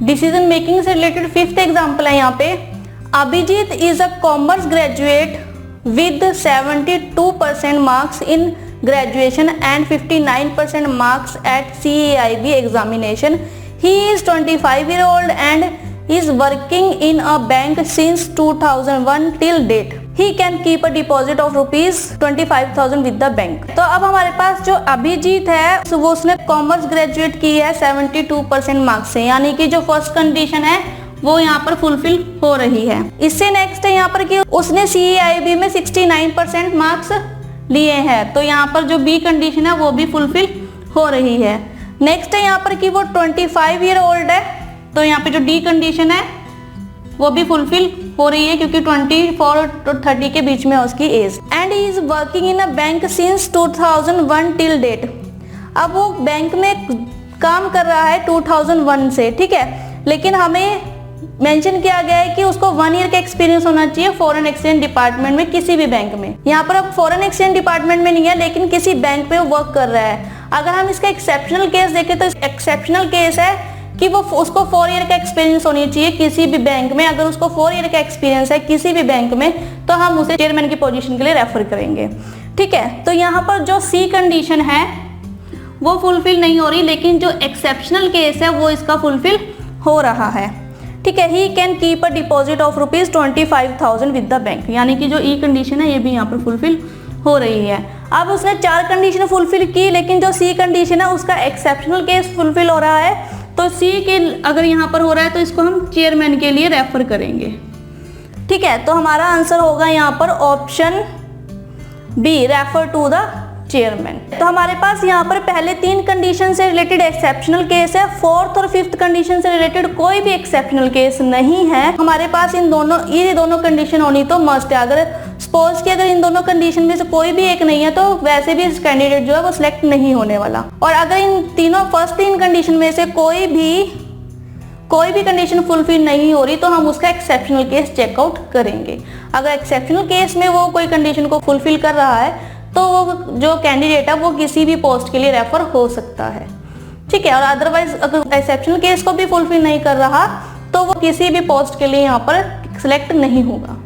Decision making से related fifth example है यहाँ पे, Abhijit is a commerce graduate with 72% marks in graduation and 59% marks at CAIB examination. He is 25-year-old and is working in a bank since 2001 till date. He can keep a deposit of rupees 25,000 with the bank. तो अब हमारे पास जो अभिजीत है वो उसने commerce graduate की है 72% marks से, यानी कि जो फर्स्ट कंडीशन है वो यहाँ पर फुलफिल हो रही है। इससे नेक्स्ट है यहाँ पर कि उसने CAIB में 69% मार्क्स लिए हैं, तो यहाँ पर जो बी कंडीशन है वो भी फुलफिल हो रही है। नेक्स्ट है यहाँ पर कि वो 25 ईयर ओल्ड है, तो यहाँ पे जो डी कंडीशन है वो भी फुलफिल हो रही है क्योंकि 24 to 30 के बीच में है उसकी age. And he is working in a bank since 2001 till date. अब वो बैंक में काम कर रहा है 2001 से, ठीक है, लेकिन हमें मेंशन किया गया है कि उसको 1 ईयर का एक्सपीरियंस होना चाहिए फॉरेन एक्सचेंज डिपार्टमेंट में किसी भी बैंक में। यहाँ पर अब फॉरेन एक्सचेंज डिपार्टमेंट में नहीं है लेकिन किसी बैंक पे वो वर्क कर रहा है। अगर हम इसका एक्सेप्शनल केस देखें तो एक्सेप्शनल केस है कि वो उसको 4 ईयर का एक्सपीरियंस होनी चाहिए किसी भी बैंक में। अगर उसको 4 ईयर का एक्सपीरियंस है किसी भी बैंक में तो हम उसे चेयरमैन की पोजीशन के लिए रेफर करेंगे, ठीक है। तो यहाँ पर जो सी कंडीशन है वो फुलफिल नहीं हो रही, लेकिन जो एक्सेप्शनल केस है वो इसका फुलफिल हो रहा है, ठीक है। He can keep a deposit of rupees 25,000 with the bank, यानी कि जो ई कंडीशन है ये भी यहाँ पर फुलफिल हो रही है। अब उसने 4 कंडीशन फुलफिल की, लेकिन जो सी कंडीशन है उसका एक्सेप्शनल केस फुलफिल हो रहा है, तो सी के अगर यहाँ पर हो रहा है तो इसको हम चेयरमैन के लिए रेफर करेंगे, ठीक है। तो हमारा आंसर होगा यहाँ पर option B, refer to the chairman. तो हमारे पास यहाँ पर पहले 3 कंडीशन से रिलेटेड एक्सेप्शनल केस है, 4th और 5th कंडीशन से रिलेटेड कोई भी एक्सेप्शनल केस नहीं है। हमारे पास ये दोनों कंडीशन होनी तो मस्ट है। अगर सपोज कि अगर इन दोनों कंडीशन में से कोई भी एक नहीं है तो वैसे भी इस कैंडिडेट जो है वो सिलेक्ट नहीं होने वाला। और अगर इन तीनों फर्स्ट 3 कंडीशन में से कोई भी कंडीशन फुलफिल नहीं हो रही तो हम उसका एक्सेप्शनल केस चेकआउट करेंगे। अगर एक्सेप्शनल केस में वो कोई कंडीशन को फुलफिल कर रहा है तो वो जो कैंडिडेट है वो किसी भी पोस्ट के लिए रेफर हो सकता है, ठीक है। और अदरवाइज अगर एक्सेप्शनल केस को भी फुलफिल नहीं कर रहा तो वो किसी भी पोस्ट के लिए यहाँ पर सिलेक्ट नहीं होगा।